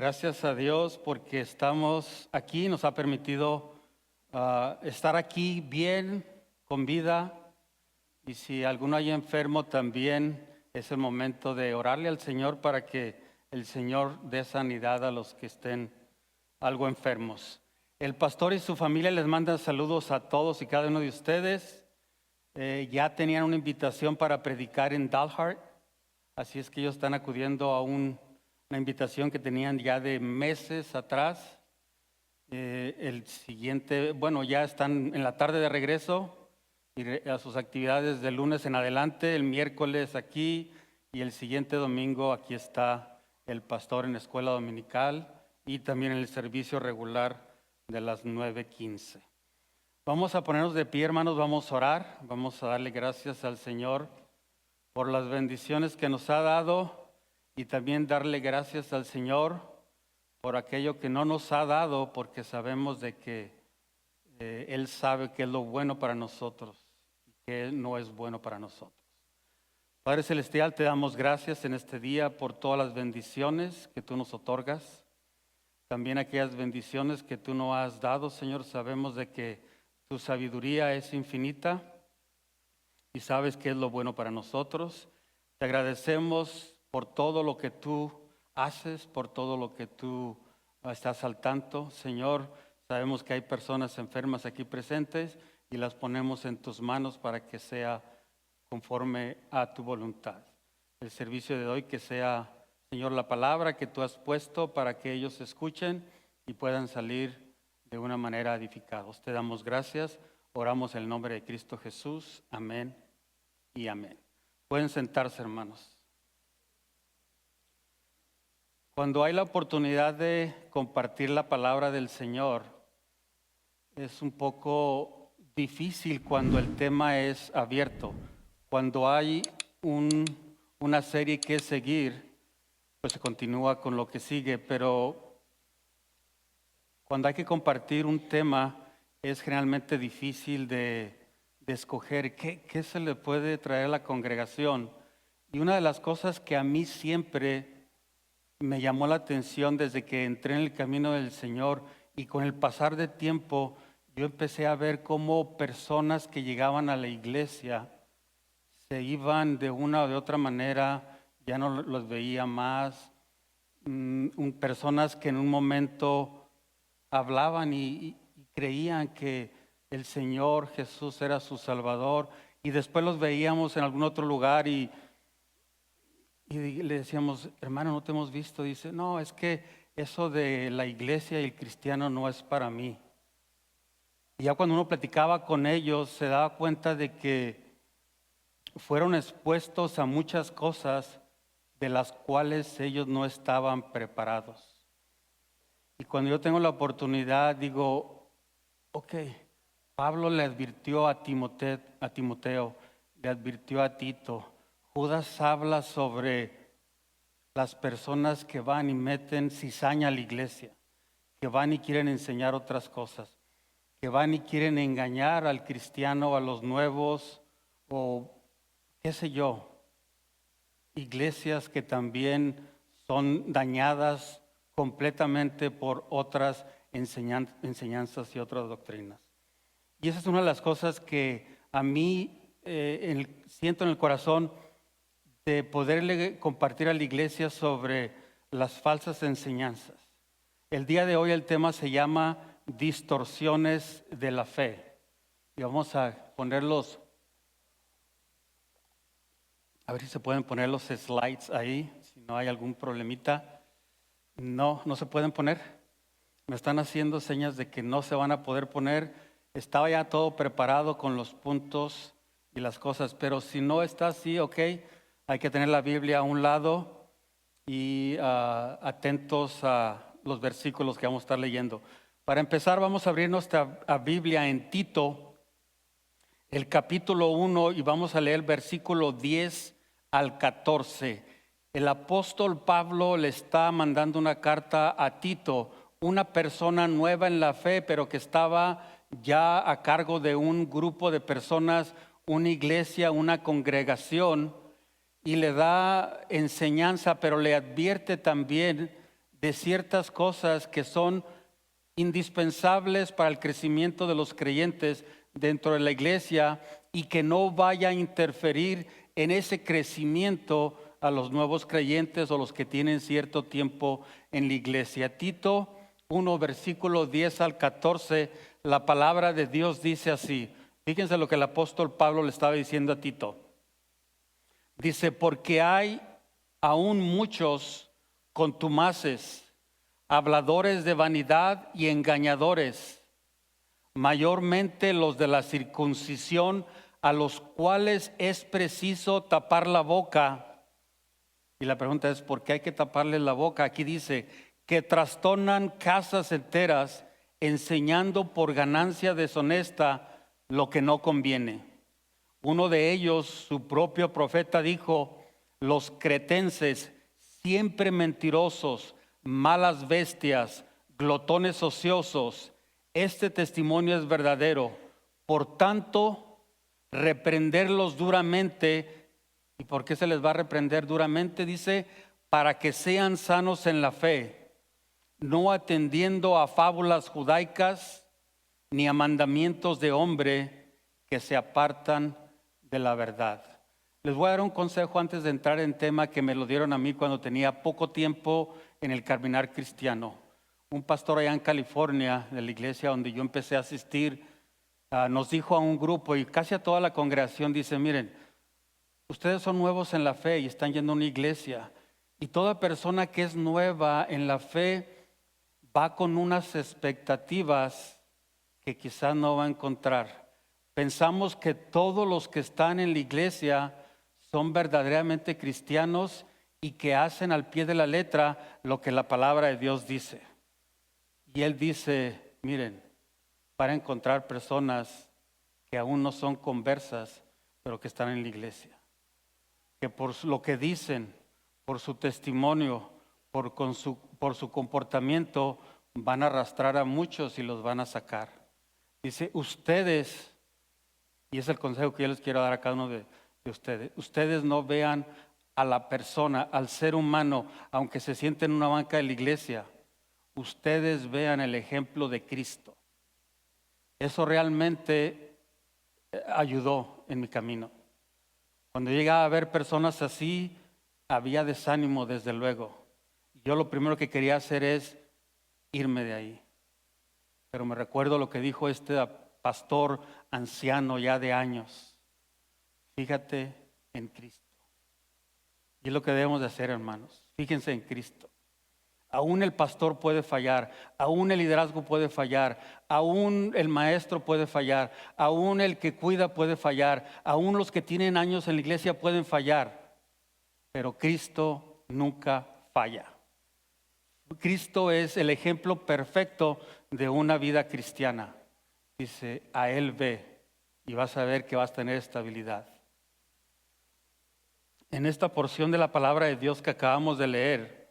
Gracias a Dios porque estamos aquí, nos ha permitido estar aquí bien, con vida. Y si alguno hay enfermo también es el momento de orarle al Señor para que el Señor dé sanidad a los que estén algo enfermos. El pastor y su familia les mandan saludos a todos y cada uno de ustedes. Ya tenían una invitación para predicar en Dalhart, así es que ellos están acudiendo a una invitación que tenían ya de meses atrás. El siguiente, ya están en la tarde de regreso y a sus actividades de lunes en adelante. El miércoles aquí y el siguiente domingo aquí está el pastor en la escuela dominical y también en el servicio regular de las 9:15. Vamos a ponernos de pie, hermanos, vamos a orar, vamos a darle gracias al Señor por las bendiciones que nos ha dado y también darle gracias al Señor por aquello que no nos ha dado, porque sabemos de que Él sabe que es lo bueno para nosotros y que no es bueno para nosotros. Padre Celestial, te damos gracias en este día por todas las bendiciones que tú nos otorgas. También aquellas bendiciones que tú nos has dado, Señor, sabemos de que tu sabiduría es infinita y sabes que es lo bueno para nosotros. Te agradecemos por todo lo que tú haces, por todo lo que tú estás al tanto. Señor, sabemos que hay personas enfermas aquí presentes y las ponemos en tus manos para que sea conforme a tu voluntad. El servicio de hoy que sea, Señor, la palabra que tú has puesto para que ellos escuchen y puedan salir de una manera edificados. Te damos gracias, oramos en el nombre de Cristo Jesús. Amén y amén. Pueden sentarse, hermanos. Cuando hay la oportunidad de compartir la palabra del Señor, es un poco difícil cuando el tema es abierto. Cuando hay una serie que seguir, pues se continúa con lo que sigue, pero cuando hay que compartir un tema es generalmente difícil de escoger qué se le puede traer a la congregación. Y una de las cosas que a mí siempre me llamó la atención desde que entré en el camino del Señor y con el pasar del tiempo, yo empecé a ver cómo personas que llegaban a la iglesia se iban de una o de otra manera, ya no los veía más. Personas que en un momento hablaban y creían que el Señor Jesús era su Salvador y después los veíamos en algún otro lugar y le decíamos, hermano, no te hemos visto. Dice, no, es que eso de la iglesia y el cristiano no es para mí. Y ya cuando uno platicaba con ellos se daba cuenta de que fueron expuestos a muchas cosas de las cuales ellos no estaban preparados. Y cuando yo tengo la oportunidad digo, ok, Pablo le advirtió a Timoteo, le advirtió a Tito. Judas habla sobre las personas que van y meten cizaña a la iglesia, que van y quieren enseñar otras cosas, que van y quieren engañar al cristiano, a los nuevos, o qué sé yo, iglesias que también son dañadas completamente por otras enseñanzas y otras doctrinas. Y esa es una de las cosas que a mí siento en el corazón de poderle compartir a la iglesia sobre las falsas enseñanzas. El día de hoy el tema se llama distorsiones de la fe. Y vamos a ponerlos, a ver si se pueden poner los slides ahí, si no hay algún problemita. No se pueden poner. Me están haciendo señas de que no se van a poder poner. Estaba ya todo preparado con los puntos y las cosas, pero si no está así, ok, hay que tener la Biblia a un lado y atentos a los versículos que vamos a estar leyendo. Para empezar, vamos a abrir nuestra Biblia en Tito, el capítulo 1, y vamos a leer el versículo 10 al 14. El apóstol Pablo le está mandando una carta a Tito, una persona nueva en la fe, pero que estaba ya a cargo de un grupo de personas, una iglesia, una congregación, y le da enseñanza, pero le advierte también de ciertas cosas que son indispensables para el crecimiento de los creyentes dentro de la iglesia y que no vaya a interferir en ese crecimiento a los nuevos creyentes o los que tienen cierto tiempo en la iglesia. Tito 1, versículo 10 al 14, la palabra de Dios dice así. Fíjense lo que el apóstol Pablo le estaba diciendo a Tito. Dice, porque hay aún muchos contumaces, habladores de vanidad y engañadores, mayormente los de la circuncisión, a los cuales es preciso tapar la boca. Y la pregunta es, ¿por qué hay que taparles la boca? Aquí dice, que trastornan casas enteras, enseñando por ganancia deshonesta lo que no conviene. Uno de ellos, su propio profeta, dijo, los cretenses, siempre mentirosos, malas bestias, glotones ociosos. Este testimonio es verdadero. Por tanto, reprenderlos duramente. ¿Y por qué se les va a reprender duramente? Dice, para que sean sanos en la fe, no atendiendo a fábulas judaicas ni a mandamientos de hombre que se apartan de la verdad. Les voy a dar un consejo antes de entrar en tema que me lo dieron a mí cuando tenía poco tiempo en el caminar cristiano. Un pastor allá en California, de la iglesia donde yo empecé a asistir, nos dijo a un grupo y casi a toda la congregación, dice, miren, ustedes son nuevos en la fe y están yendo a una iglesia. Y toda persona que es nueva en la fe va con unas expectativas que quizás no va a encontrar. Pensamos que todos los que están en la iglesia son verdaderamente cristianos y que hacen al pie de la letra lo que la palabra de Dios dice. Y él dice, miren, para encontrar personas que aún no son conversas, pero que están en la iglesia, que por lo que dicen, por su testimonio, por su comportamiento, van a arrastrar a muchos y los van a sacar. Dice, ustedes, y es el consejo que yo les quiero dar a cada uno de ustedes, ustedes no vean a la persona, al ser humano, aunque se sienten en una banca de la iglesia, ustedes vean el ejemplo de Cristo. Eso realmente ayudó en mi camino. Cuando llegaba a ver personas así, había desánimo desde luego. Yo lo primero que quería hacer es irme de ahí. Pero me recuerdo lo que dijo este pastor anciano ya de años. Fíjate en Cristo. Y es lo que debemos de hacer, hermanos. Fíjense en Cristo. Aún el pastor puede fallar, aún el liderazgo puede fallar, aún el maestro puede fallar, aún el que cuida puede fallar, aún los que tienen años en la iglesia pueden fallar, pero Cristo nunca falla. Cristo es el ejemplo perfecto de una vida cristiana. Dice, a Él ve y vas a ver que vas a tener estabilidad. En esta porción de la palabra de Dios que acabamos de leer,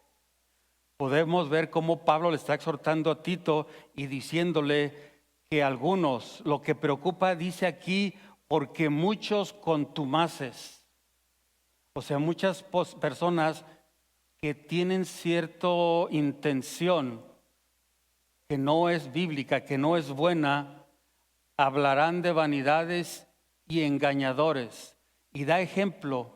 podemos ver cómo Pablo le está exhortando a Tito y diciéndole que algunos, lo que preocupa, dice aquí, porque muchos contumaces, o sea, muchas personas que tienen cierta intención que no es bíblica, que no es buena, hablarán de vanidades y engañadores. Y da ejemplo,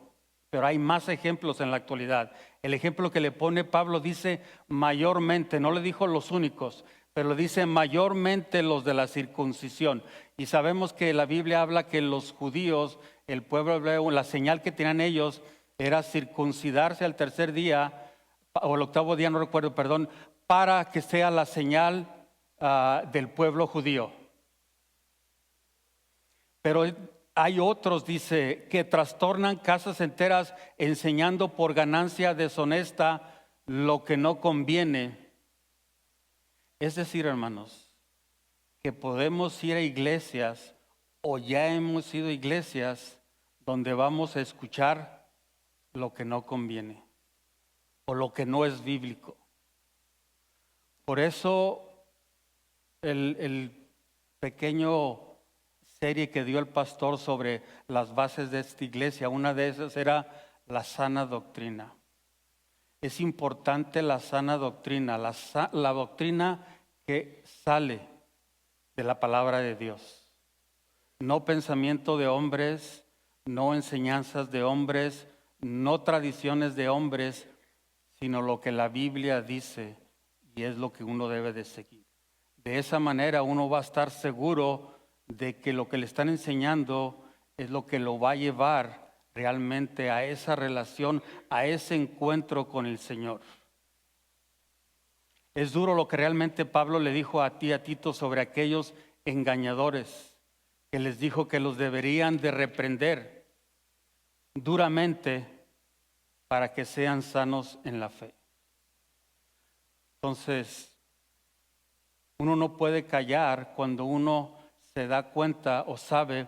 pero hay más ejemplos en la actualidad. El ejemplo que le pone Pablo dice mayormente, no le dijo los únicos, pero dice mayormente los de la circuncisión. Y sabemos que la Biblia habla que los judíos, el pueblo hebreo, la señal que tenían ellos era circuncidarse al tercer día, o el octavo día, no recuerdo, perdón, para que sea la señal del pueblo judío. Pero hay otros, dice, que trastornan casas enteras enseñando por ganancia deshonesta lo que no conviene. Es decir, hermanos, que podemos ir a iglesias o ya hemos ido a iglesias donde vamos a escuchar lo que no conviene o lo que no es bíblico. Por eso el pequeño serie que dio el pastor sobre las bases de esta iglesia, una de esas era la sana doctrina. es importante la sana doctrina, la doctrina que sale de la palabra de Dios. No pensamiento de hombres, no enseñanzas de hombres, no tradiciones de hombres, sino lo que la Biblia dice y es lo que uno debe de seguir. De esa manera uno va a estar seguro de que lo que le están enseñando es lo que lo va a llevar realmente a esa relación, a ese encuentro con el Señor. Es duro lo que realmente Pablo le dijo a Tito sobre aquellos engañadores, que les dijo que los deberían de reprender duramente para que sean sanos en la fe. Entonces, uno no puede callar cuando uno se da cuenta o sabe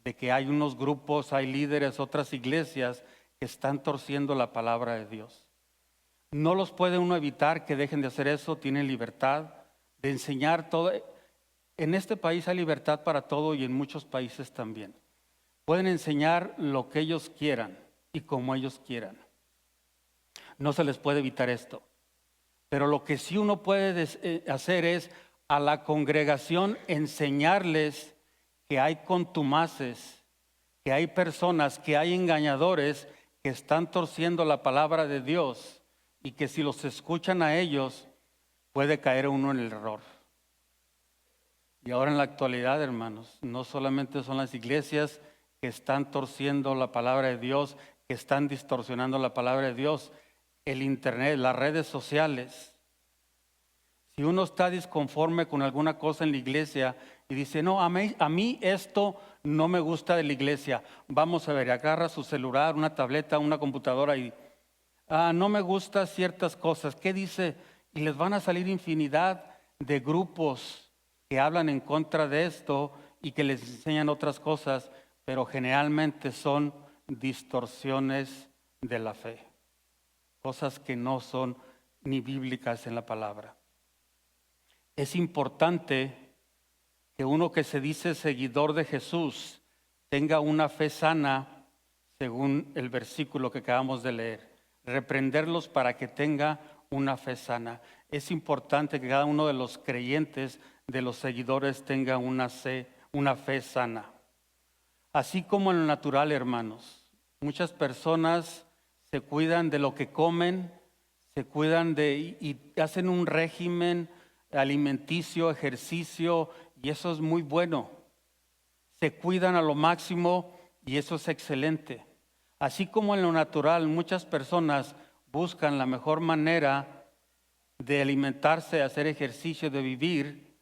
de que hay unos grupos, hay líderes, otras iglesias que están torciendo la palabra de Dios. No los puede uno evitar que dejen de hacer eso, tienen libertad de enseñar todo. En este país hay libertad para todo y en muchos países también. Pueden enseñar lo que ellos quieran y como ellos quieran. No se les puede evitar esto. Pero lo que sí uno puede hacer es a la congregación enseñarles que hay contumaces, que hay personas, que hay engañadores que están torciendo la palabra de Dios y que si los escuchan a ellos puede caer uno en el error. Y ahora en la actualidad, hermanos, no solamente son las iglesias que están torciendo la palabra de Dios, que están distorsionando la palabra de Dios, el internet, las redes sociales. Si uno está disconforme con alguna cosa en la iglesia y dice, no, a mí esto no me gusta de la iglesia. Vamos a ver, agarra su celular, una tableta, una computadora y no me gustan ciertas cosas. ¿Qué dice? Y les van a salir infinidad de grupos que hablan en contra de esto y que les enseñan otras cosas, pero generalmente son distorsiones de la fe. Cosas que no son ni bíblicas en la palabra. Es importante que uno que se dice seguidor de Jesús tenga una fe sana, según el versículo que acabamos de leer. Reprenderlos para que tenga una fe sana. Es importante que cada uno de los creyentes, de los seguidores, tenga una fe sana. Así como en lo natural, hermanos, muchas personas se cuidan de lo que comen, se cuidan y hacen un régimen alimenticio, ejercicio, y eso es muy bueno. Se cuidan a lo máximo y eso es excelente. Así como en lo natural, muchas personas buscan la mejor manera de alimentarse, de hacer ejercicio, de vivir.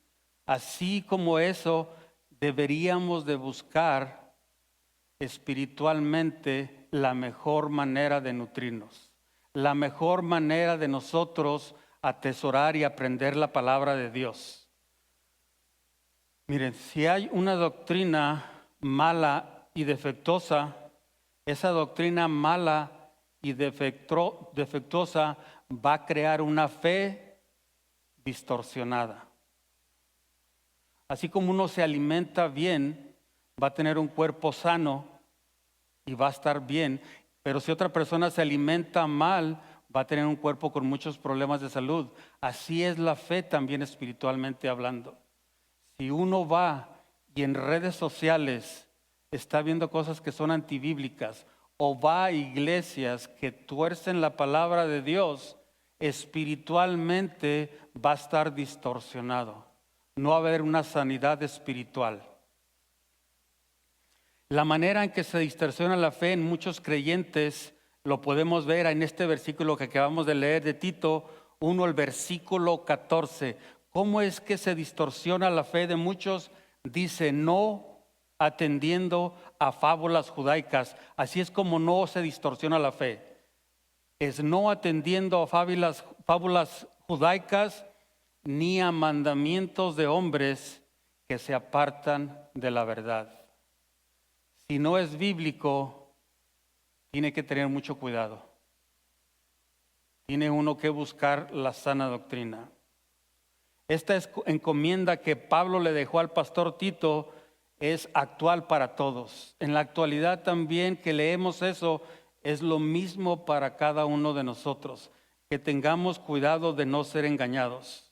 Así como eso, deberíamos de buscar espiritualmente la mejor manera de nutrirnos, la mejor manera de nosotros atesorar y aprender la palabra de Dios. Miren, si hay una doctrina mala y defectuosa, esa doctrina mala y defectuosa va a crear una fe distorsionada. Así como uno se alimenta bien, va a tener un cuerpo sano y va a estar bien, pero si otra persona se alimenta mal, va a tener un cuerpo con muchos problemas de salud. Así es la fe también espiritualmente hablando. Si uno va y en redes sociales está viendo cosas que son antibíblicas o va a iglesias que tuercen la palabra de Dios, espiritualmente va a estar distorsionado. No va a haber una sanidad espiritual. La manera en que se distorsiona la fe en muchos creyentes lo podemos ver en este versículo que acabamos de leer de Tito 1, el versículo 14. ¿Cómo es que se distorsiona la fe de muchos? Dice, no atendiendo a fábulas judaicas. Así es como no se distorsiona la fe. Es no atendiendo a fábulas judaicas ni a mandamientos de hombres que se apartan de la verdad. Si no es bíblico, tiene que tener mucho cuidado. Tiene uno que buscar la sana doctrina. Esta encomienda que Pablo le dejó al pastor Tito es actual para todos. En la actualidad también que leemos eso, es lo mismo para cada uno de nosotros. que tengamos cuidado de no ser engañados.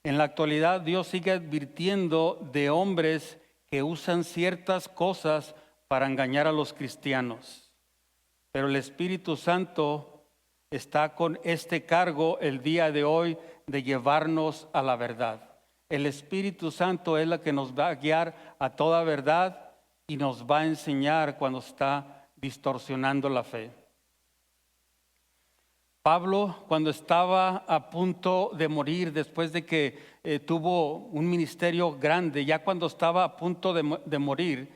En la actualidad, Dios sigue advirtiendo de hombres que usan ciertas cosas para engañar a los cristianos. Pero el Espíritu Santo está con este cargo el día de hoy de llevarnos a la verdad. El Espíritu Santo es la que nos va a guiar a toda verdad y nos va a enseñar cuando está distorsionando la fe. Pablo, cuando estaba a punto de morir, después de que tuvo un ministerio grande, ya cuando estaba a punto de morir,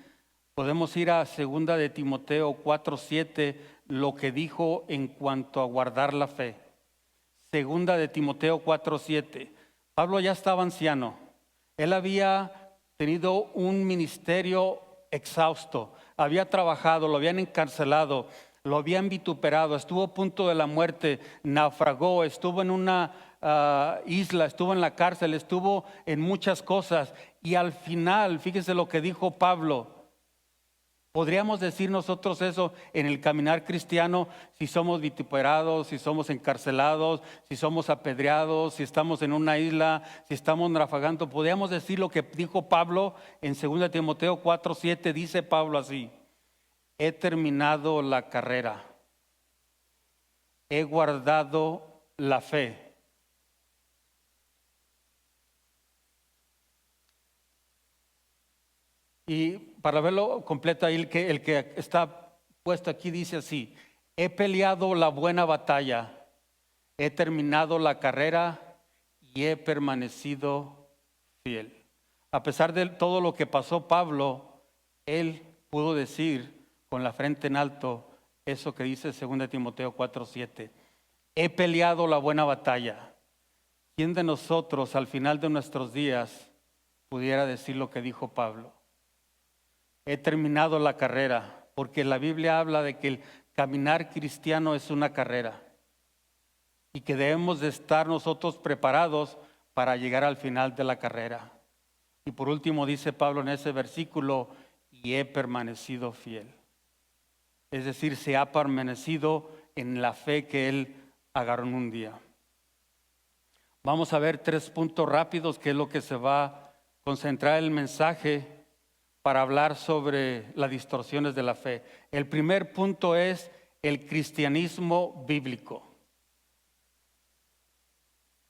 podemos ir a 2 de Timoteo 4:7, lo que dijo en cuanto a guardar la fe. 2 de Timoteo 4:7. Pablo ya estaba anciano. Él había tenido un ministerio exhausto. Había trabajado, lo habían encarcelado, lo habían vituperado, estuvo a punto de la muerte, naufragó, estuvo en una isla, estuvo en la cárcel, estuvo en muchas cosas. Y al final, fíjese lo que dijo Pablo. ¿Podríamos decir nosotros eso en el caminar cristiano? Si somos vituperados, si somos encarcelados, si somos apedreados, si estamos en una isla, si estamos naufragando. ¿Podríamos decir lo que dijo Pablo en 2 Timoteo 4:7? Dice Pablo así: he terminado la carrera, he guardado la fe. Y para verlo completo ahí, el que está puesto aquí dice así: he peleado la buena batalla, he terminado la carrera y he permanecido fiel. A pesar de todo lo que pasó Pablo, él pudo decir con la frente en alto eso que dice 2 Timoteo 4:7. He peleado la buena batalla. ¿Quién de nosotros al final de nuestros días pudiera decir lo que dijo Pablo? He terminado la carrera, porque la Biblia habla de que el caminar cristiano es una carrera y que debemos de estar nosotros preparados para llegar al final de la carrera. Y por último dice Pablo en ese versículo: y he permanecido fiel. Es decir, se ha permanecido en la fe que él agarró en un día. Vamos a ver 3 puntos rápidos, que es lo que se va a concentrar el mensaje para hablar sobre las distorsiones de la fe. El primer punto es el cristianismo bíblico.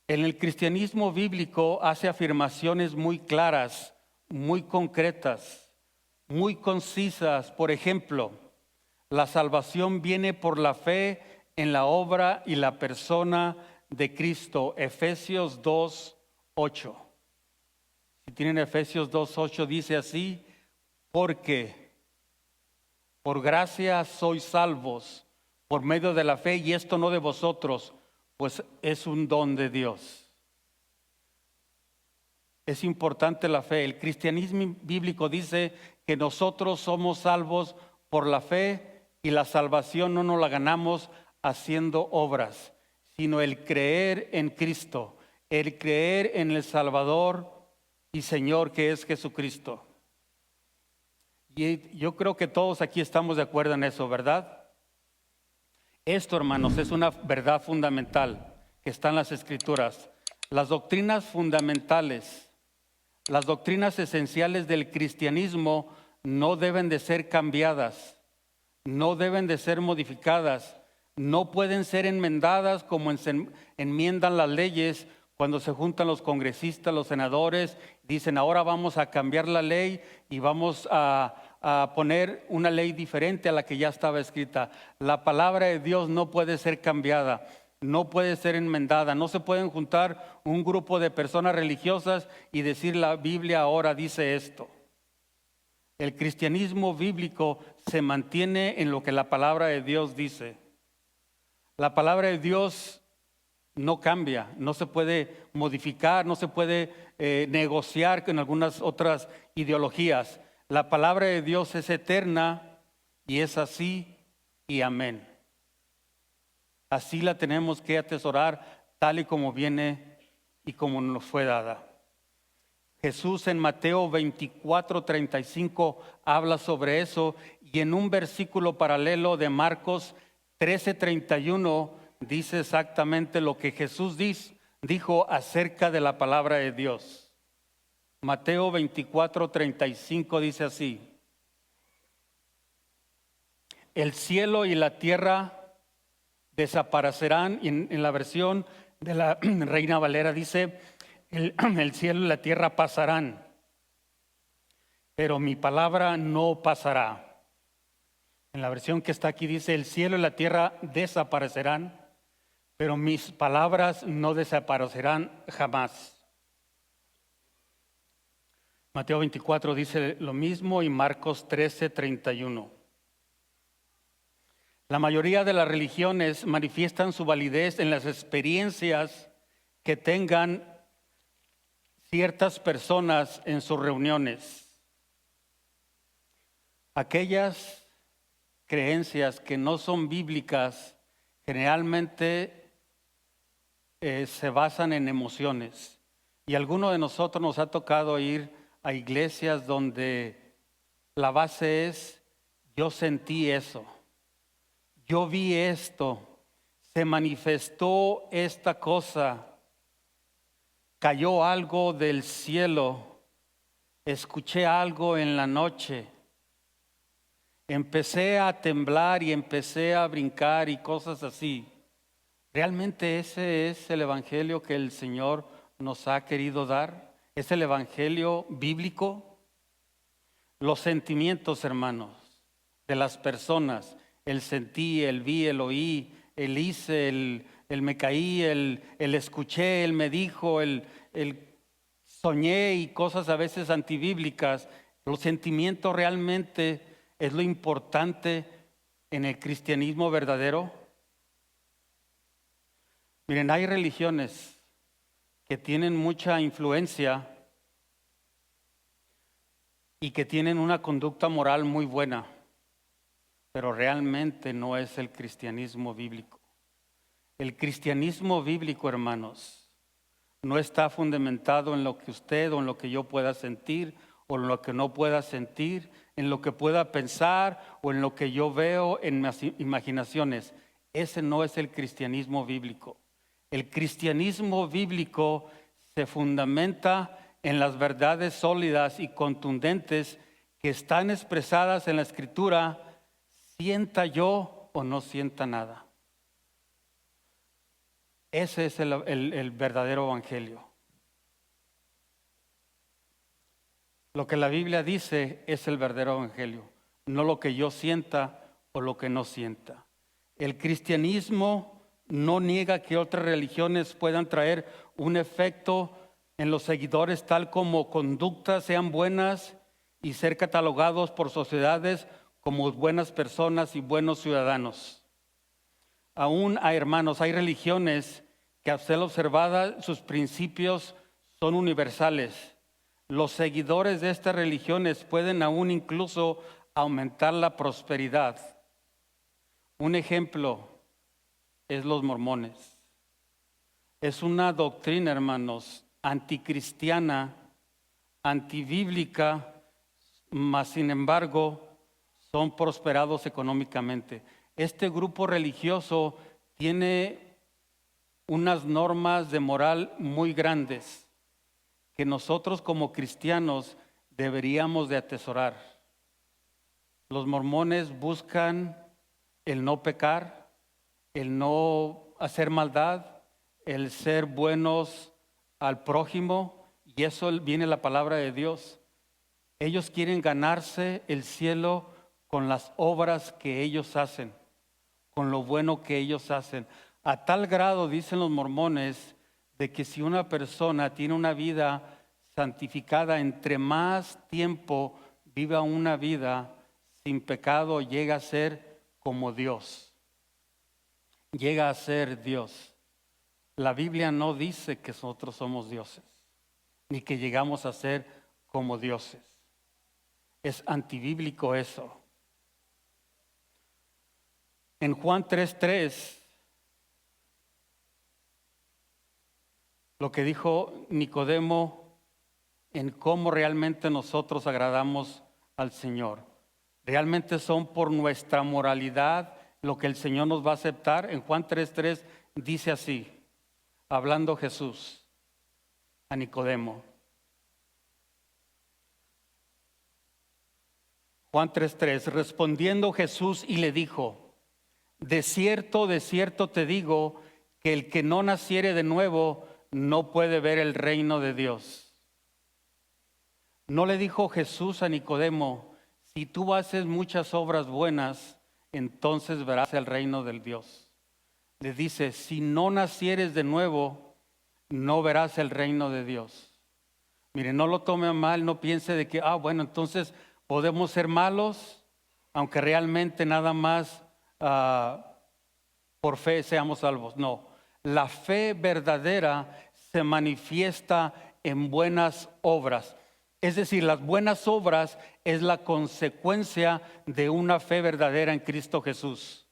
En el cristianismo bíblico hace afirmaciones muy claras, muy concretas, muy concisas. Por ejemplo, la salvación viene por la fe en la obra y la persona de Cristo. Efesios 2:8. Si tienen Efesios 2:8, dice así: porque por gracia sois salvos por medio de la fe, y esto no de vosotros, pues es un don de Dios. Es importante la fe. El cristianismo bíblico dice que nosotros somos salvos por la fe, y la salvación no nos la ganamos haciendo obras, sino el creer en Cristo, el creer en el Salvador y Señor que es Jesucristo. Y yo creo que todos aquí estamos de acuerdo en eso, ¿verdad? Esto, hermanos, es una verdad fundamental que está en las Escrituras. Las doctrinas fundamentales, las doctrinas esenciales del cristianismo no deben de ser cambiadas, no deben de ser modificadas, no pueden ser enmendadas como se enmiendan las leyes cuando se juntan los congresistas, los senadores, dicen ahora vamos a cambiar la ley y vamos a poner una ley diferente a la que ya estaba escrita. La palabra de Dios no puede ser cambiada, no puede ser enmendada. No se pueden juntar un grupo de personas religiosas y decir la Biblia ahora dice esto. El cristianismo bíblico se mantiene en lo que la palabra de Dios dice. La palabra de Dios no cambia, no se puede modificar, no se puede negociar con algunas otras ideologías. La palabra de Dios es eterna y es así y amén. Así la tenemos que atesorar tal y como viene y como nos fue dada. Jesús en Mateo 24:35 habla sobre eso, y en un versículo paralelo de Marcos 13:31 dice exactamente lo que Jesús dijo acerca de la palabra de Dios. Mateo 24:35 dice así: el cielo y la tierra desaparecerán. En la versión de la Reina Valera dice: el cielo y la tierra pasarán, pero mi palabra no pasará. En la versión que está aquí dice: el cielo y la tierra desaparecerán, pero mis palabras no desaparecerán jamás. Mateo 24 dice lo mismo, y Marcos 13:31. La mayoría de las religiones manifiestan su validez en las experiencias que tengan ciertas personas en sus reuniones. Aquellas creencias que no son bíblicas generalmente se basan en emociones. Y a alguno de nosotros nos ha tocado ir a iglesias donde la base es: yo sentí eso, yo vi esto, se manifestó esta cosa, cayó algo del cielo, escuché algo en la noche, empecé a temblar y empecé a brincar y cosas así. ¿Realmente ese es el evangelio que el Señor nos ha querido dar? ¿Es el evangelio bíblico? Los sentimientos, hermanos, de las personas, el sentí, el vi, el oí, el hice, el me caí, el escuché, el me dijo, el soñé y cosas a veces antibíblicas. Los sentimientos realmente es lo importante en el cristianismo verdadero. Miren, hay religiones que tienen mucha influencia y que tienen una conducta moral muy buena, pero realmente no es el cristianismo bíblico. El cristianismo bíblico, hermanos, no está fundamentado en lo que usted o en lo que yo pueda sentir o en lo que no pueda sentir, en lo que pueda pensar o en lo que yo veo en mis imaginaciones. Ese no es el cristianismo bíblico. El cristianismo bíblico se fundamenta en las verdades sólidas y contundentes que están expresadas en la Escritura, sienta yo o no sienta nada. Ese es el verdadero evangelio. Lo que la Biblia dice es el verdadero evangelio, no lo que yo sienta o lo que no sienta. El cristianismo no niega que otras religiones puedan traer un efecto en los seguidores, tal como conductas sean buenas y ser catalogados por sociedades como buenas personas y buenos ciudadanos. Aún hay, hermanos, hay religiones que, al ser observadas, sus principios son universales. Los seguidores de estas religiones pueden aún incluso aumentar la prosperidad. Un ejemplo es los mormones. Es una doctrina, hermanos, anticristiana, antibíblica, mas sin embargo son prosperados económicamente. Este grupo religioso tiene unas normas de moral muy grandes que nosotros como cristianos deberíamos de atesorar. Los mormones buscan el no pecar, el no hacer maldad, el ser buenos al prójimo, y eso viene la palabra de Dios. Ellos quieren ganarse el cielo con las obras que ellos hacen, con lo bueno que ellos hacen. A tal grado, dicen los mormones, de que si una persona tiene una vida santificada, entre más tiempo viva una vida sin pecado, llega a ser como Dios. Llega a ser Dios. La Biblia no dice que nosotros somos dioses, ni que llegamos a ser como dioses. Es antibíblico eso. En Juan 3:3, lo que dijo Nicodemo en cómo realmente nosotros agradamos al Señor. Realmente son por nuestra moralidad lo que el Señor nos va a aceptar. En Juan 3:3 dice así, hablando Jesús a Nicodemo. Juan 3:3, respondiendo Jesús y le dijo, de cierto te digo, que el que no naciere de nuevo no puede ver el reino de Dios. No le dijo Jesús a Nicodemo, si tú haces muchas obras buenas, entonces verás el reino del Dios. Le dice, si no nacieres de nuevo, no verás el reino de Dios. Mire, no lo tome a mal, no piense de que, bueno, entonces podemos ser malos, aunque realmente nada más por fe seamos salvos. No, la fe verdadera se manifiesta en buenas obras. Es decir, las buenas obras es la consecuencia de una fe verdadera en Cristo Jesús.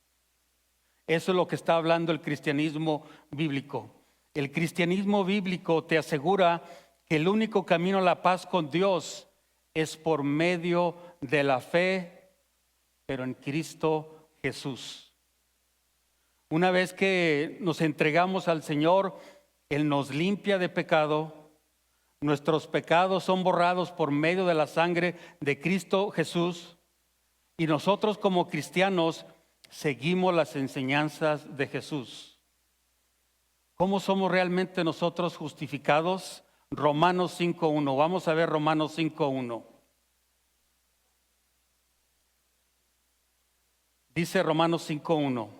Eso es lo que está hablando el cristianismo bíblico. El cristianismo bíblico te asegura que el único camino a la paz con Dios es por medio de la fe, pero en Cristo Jesús. Una vez que nos entregamos al Señor, Él nos limpia de pecado. Nuestros pecados son borrados por medio de la sangre de Cristo Jesús. Y nosotros como cristianos seguimos las enseñanzas de Jesús. ¿Cómo somos realmente nosotros justificados? Romanos 5:1. Vamos a ver Romanos 5:1. Dice Romanos 5:1.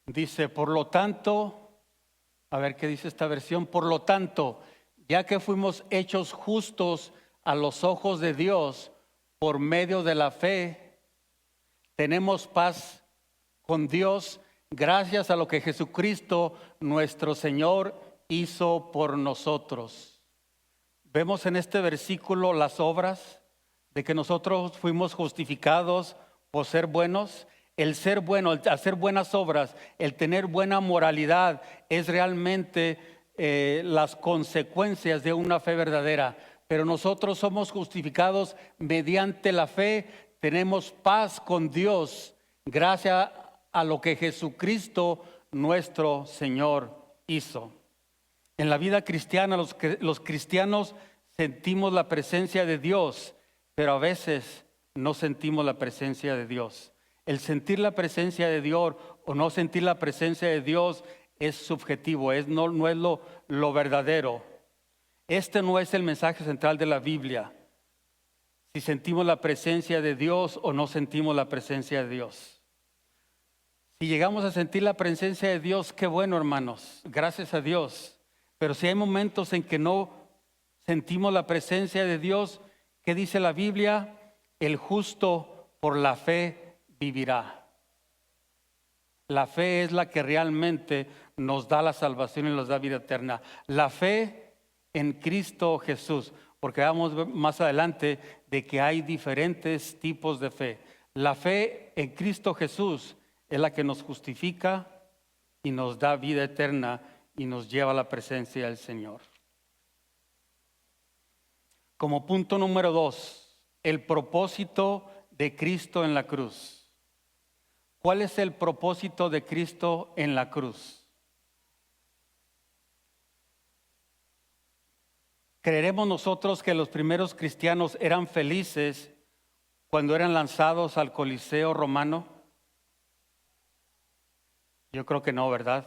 Dice, por lo tanto, a ver qué dice esta versión, por lo tanto, ya que fuimos hechos justos a los ojos de Dios por medio de la fe, tenemos paz con Dios gracias a lo que Jesucristo, nuestro Señor, hizo por nosotros. Vemos en este versículo las obras de que nosotros fuimos justificados por ser buenos. El ser bueno, el hacer buenas obras, el tener buena moralidad es realmente las consecuencias de una fe verdadera. Pero nosotros somos justificados mediante la fe, tenemos paz con Dios gracias a lo que Jesucristo, nuestro Señor, hizo. En la vida cristiana, los cristianos sentimos la presencia de Dios, pero a veces no sentimos la presencia de Dios. El sentir la presencia de Dios o no sentir la presencia de Dios es subjetivo, no es lo verdadero. Este no es el mensaje central de la Biblia. Si sentimos la presencia de Dios o no sentimos la presencia de Dios. Si llegamos a sentir la presencia de Dios, qué bueno, hermanos, gracias a Dios. Pero si hay momentos en que no sentimos la presencia de Dios, ¿qué dice la Biblia? El justo por la fe vivirá. La fe es la que realmente nos da la salvación y nos da vida eterna. La fe en Cristo Jesús, porque vamos más adelante de que hay diferentes tipos de fe. La fe en Cristo Jesús es la que nos justifica y nos da vida eterna y nos lleva a la presencia del Señor. Como punto número 2, el propósito de Cristo en la cruz. ¿Cuál es el propósito de Cristo en la cruz? ¿Creeremos nosotros que los primeros cristianos eran felices cuando eran lanzados al Coliseo romano? Yo creo que no, ¿verdad?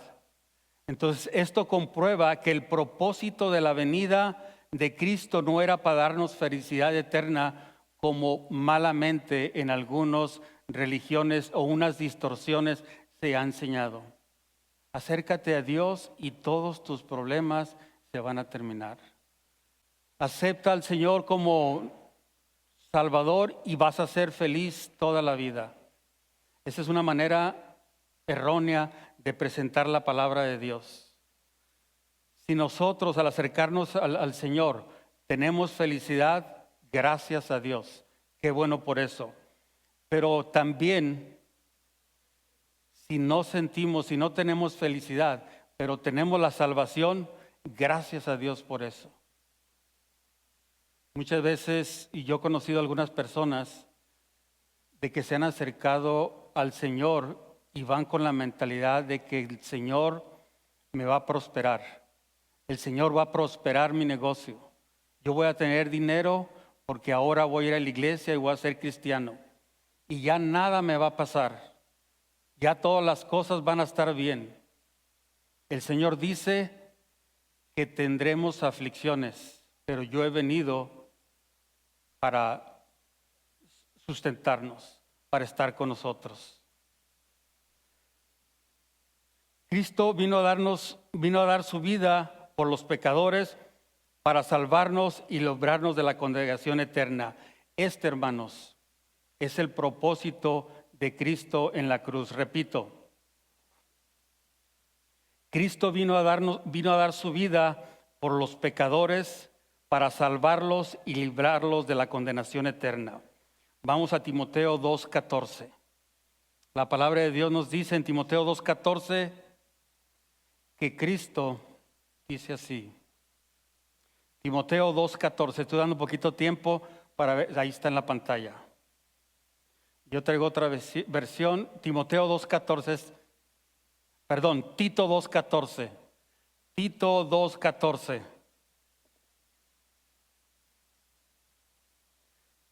Entonces, esto comprueba que el propósito de la venida de Cristo no era para darnos felicidad eterna como malamente en algunas religiones o unas distorsiones se ha enseñado. Acércate a Dios y todos tus problemas se van a terminar. Acepta al Señor como Salvador y vas a ser feliz toda la vida. Esa es una manera errónea de presentar la palabra de Dios. Si nosotros al acercarnos al Señor tenemos felicidad, gracias a Dios. Qué bueno por eso. Pero también, si no sentimos, si no tenemos felicidad, pero tenemos la salvación, gracias a Dios por eso. Muchas veces, y yo he conocido a algunas personas de que se han acercado al Señor y van con la mentalidad de que el Señor me va a prosperar. El Señor va a prosperar mi negocio. Yo voy a tener dinero porque ahora voy a ir a la iglesia y voy a ser cristiano. Y ya nada me va a pasar. Ya todas las cosas van a estar bien. El Señor dice que tendremos aflicciones, pero yo he venido para sustentarnos, para estar con nosotros. Cristo vino a dar su vida por los pecadores para salvarnos y librarnos de la condenación eterna. Este, hermanos, es el propósito de Cristo en la cruz. Repito, Cristo vino a dar su vida por los pecadores para salvarlos y librarlos de la condenación eterna. Vamos a Timoteo 2:14. La palabra de Dios nos dice en Timoteo 2:14 que Cristo dice así. Timoteo 2:14. Estoy dando un poquito tiempo para ver, ahí está en la pantalla. Yo traigo otra versión, Timoteo 2:14. Perdón, Tito 2:14. Tito 2:14.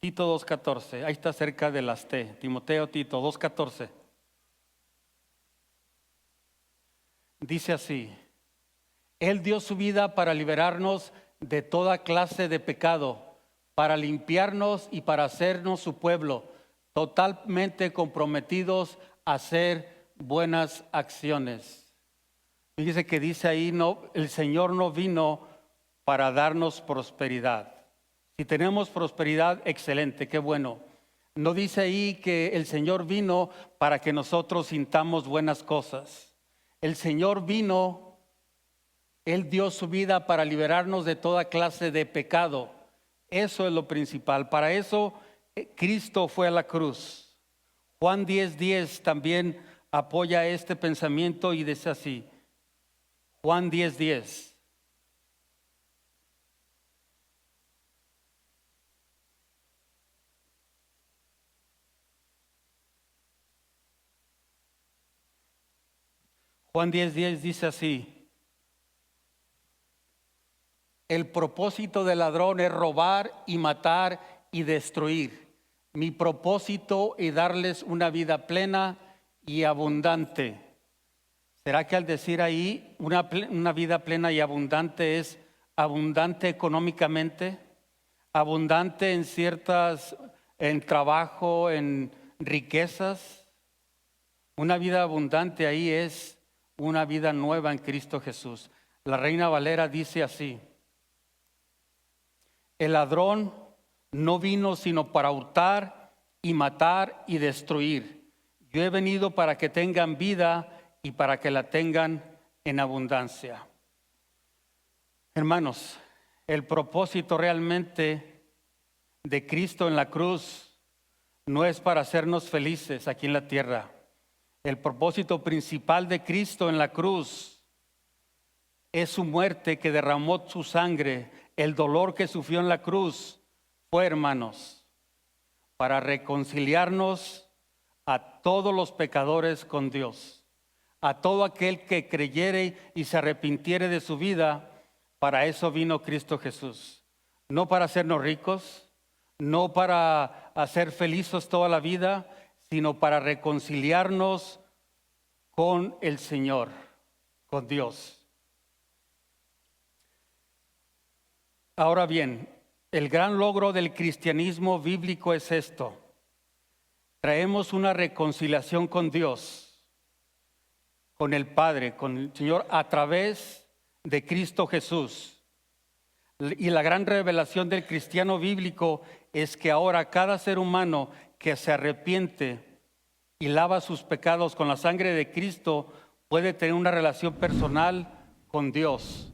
Tito 2:14. Ahí está cerca de las T. Timoteo, Tito 2:14. Dice así: Él dio su vida para liberarnos de toda clase de pecado, para limpiarnos y para hacernos su pueblo, totalmente comprometidos a hacer buenas acciones. Fíjese que dice ahí, no, el Señor no vino para darnos prosperidad. Si tenemos prosperidad, excelente, qué bueno. No dice ahí que el Señor vino para que nosotros sintamos buenas cosas. El Señor vino, Él dio su vida para liberarnos de toda clase de pecado. Eso es lo principal. Para eso Cristo fue a la cruz. Juan 10:10 también apoya este pensamiento y dice así. Juan 10:10. Juan 10:10 dice así: el propósito del ladrón es robar y matar y destruir. Mi propósito es darles una vida plena y abundante. ¿Será que al decir ahí una vida plena y abundante es abundante económicamente? Abundante en trabajo, en riquezas. Una vida abundante ahí es una vida nueva en Cristo Jesús. La Reina Valera dice así: el ladrón no vino sino para hurtar y matar y destruir. Yo he venido para que tengan vida y para que la tengan en abundancia. Hermanos, el propósito realmente de Cristo en la cruz no es para hacernos felices aquí en la tierra. El propósito principal de Cristo en la cruz es su muerte, que derramó su sangre. El dolor que sufrió en la cruz fue, hermanos, para reconciliarnos a todos los pecadores con Dios. A todo aquel que creyere y se arrepintiere de su vida, para eso vino Cristo Jesús. No para hacernos ricos, no para hacer felices toda la vida, sino para reconciliarnos con el Señor, con Dios. Ahora bien, el gran logro del cristianismo bíblico es esto: traemos una reconciliación con Dios, con el Padre, con el Señor, a través de Cristo Jesús. Y la gran revelación del cristiano bíblico es que ahora cada ser humano que se arrepiente y lava sus pecados con la sangre de Cristo puede tener una relación personal con Dios,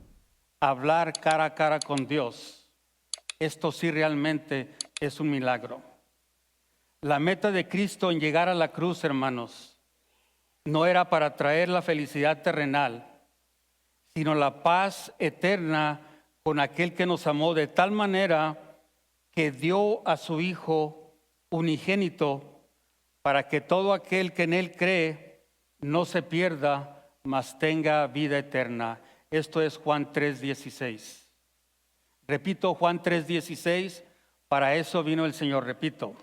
hablar cara a cara con Dios. Esto sí realmente es un milagro. La meta de Cristo en llegar a la cruz, hermanos, no era para traer la felicidad terrenal, sino la paz eterna con aquel que nos amó de tal manera que dio a su Hijo unigénito para que todo aquel que en Él cree no se pierda, mas tenga vida eterna. Esto es Juan 3:16. Repito, Juan 3:16, para eso vino el Señor, repito.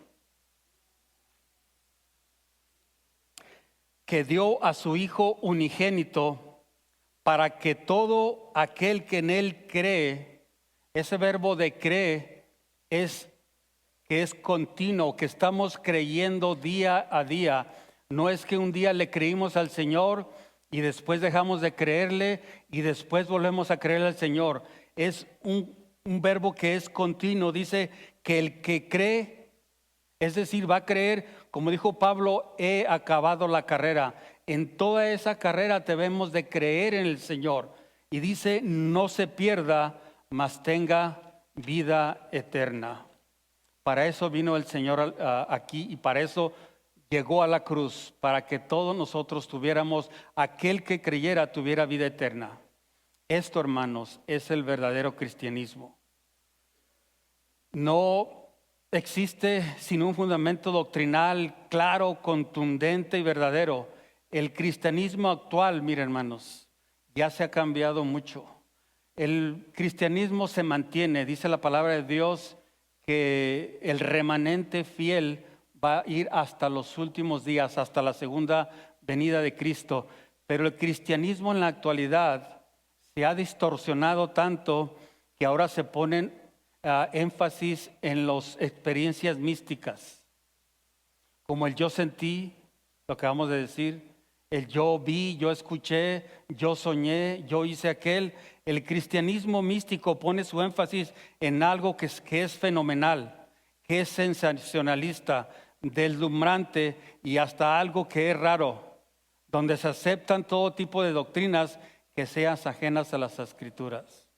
Que dio a su Hijo unigénito para que todo aquel que en Él cree, ese verbo de cree es que es continuo, que estamos creyendo día a día. No es que un día le creímos al Señor y después dejamos de creerle y después volvemos a creerle al Señor. Es un verbo que es continuo. Dice que el que cree, es decir, va a creer, como dijo Pablo, he acabado la carrera. En toda esa carrera debemos de creer en el Señor. Y dice, no se pierda, mas tenga vida eterna. Para eso vino el Señor aquí y para eso llegó a la cruz, para que todos nosotros tuviéramos, aquel que creyera tuviera vida eterna. Esto, hermanos, es el verdadero cristianismo. No existe sin un fundamento doctrinal claro, contundente y verdadero. El cristianismo actual, miren, hermanos, ya se ha cambiado mucho. El cristianismo se mantiene, dice la palabra de Dios, que el remanente fiel va a ir hasta los últimos días, hasta la segunda venida de Cristo. Pero el cristianismo en la actualidad se ha distorsionado tanto que ahora se ponen énfasis en las experiencias místicas, como el yo sentí, lo que acabamos de decir, el yo vi, yo escuché, yo soñé, yo hice aquel. El cristianismo místico pone su énfasis en algo que es fenomenal, que es sensacionalista, deslumbrante y hasta algo que es raro, donde se aceptan todo tipo de doctrinas que sean ajenas a las Escrituras.